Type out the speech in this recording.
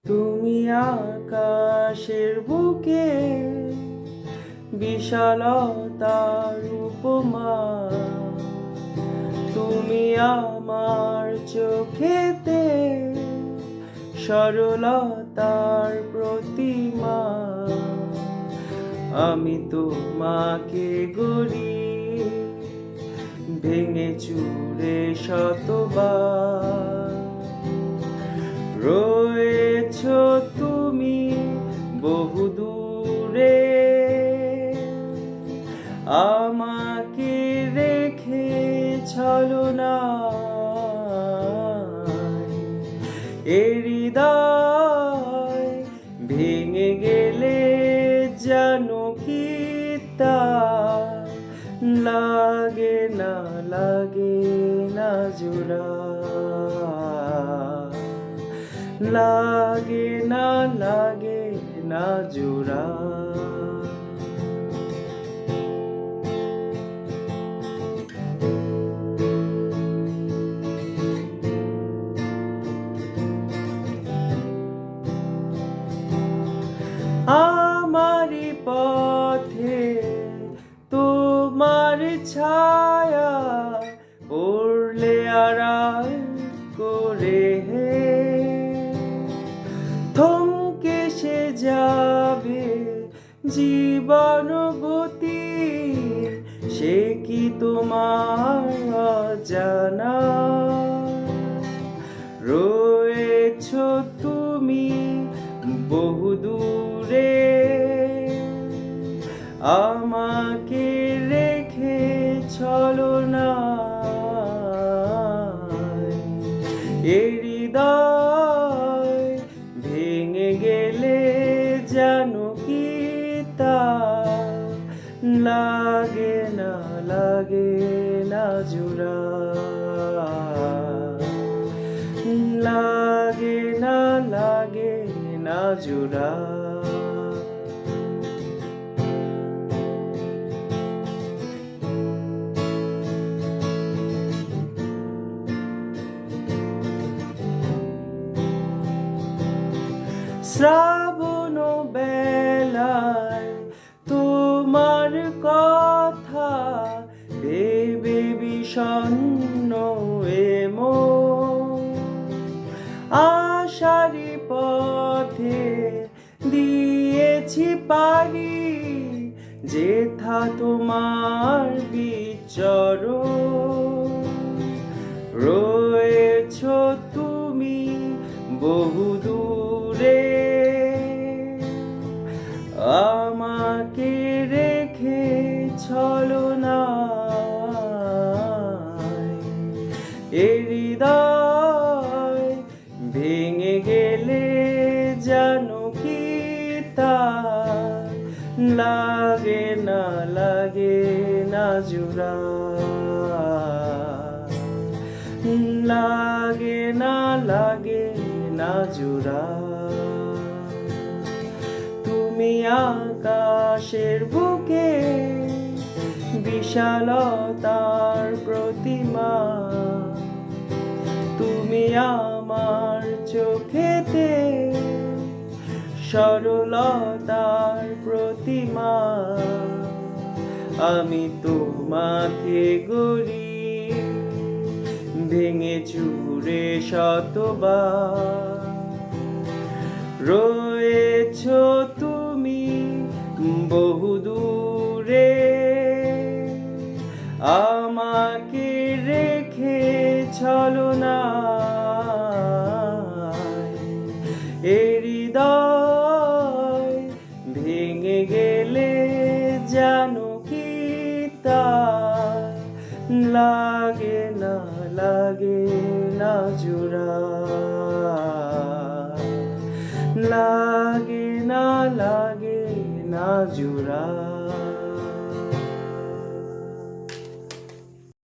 তুমি আকাশের বুকে বিশালতার উপমা, তুমি আমার চোখেতে সরলতার প্রতিমা। আমি তোমাকে গড়ি ভেঙে চুরে শতবার। রয়েছ তুমি বহু দূরে, আমাকে রেখে ছলনায়। এ হৃদয় ভেঙে গেলে জানো কি তা লাগে না জোড়া, লাগে না জোড়া। আমারি পথে তোমার ছায়া পড়লে আড়াল করে থমকে সে যাবে জীবন গতি। সে কি তোমার অজানা? রয়েছ তুমি বহু দূরে, আমাকে রেখে ছলনায়। এ হৃদয় ভেঙে গেলে জানো কি তা লাগে না জোড়া, লাগে না জোড়া। শ্রাবণ বেলায় তোমার কথা ভেবে বিষণ্ণ এ মন। আশারি পথে দিয়েছি পারি যেথা তোমার বিচরণ। রয়েছ তুমি বহু দূরে, আমাকে রেখে ছলনায়। এ হৃদয় ভেঙে গেলে জানো কি তা লাগে না জোড়া, লাগে না জোড়া। তুমি আকাশের বুকে বিশালতার প্রতিমা, তুমি আমার চোখেতে সরলতার প্রতিমা। আমি তোমাকে গড়ি ভেঙে চুরে শতবার। রয়েছ তুমি বহু দূরে, আমাকে রেখে ছলনায়। এ হৃদয় ভেঙে গেলে জানো কি তা লাগে না জোড়া, লাগে না জোড়া।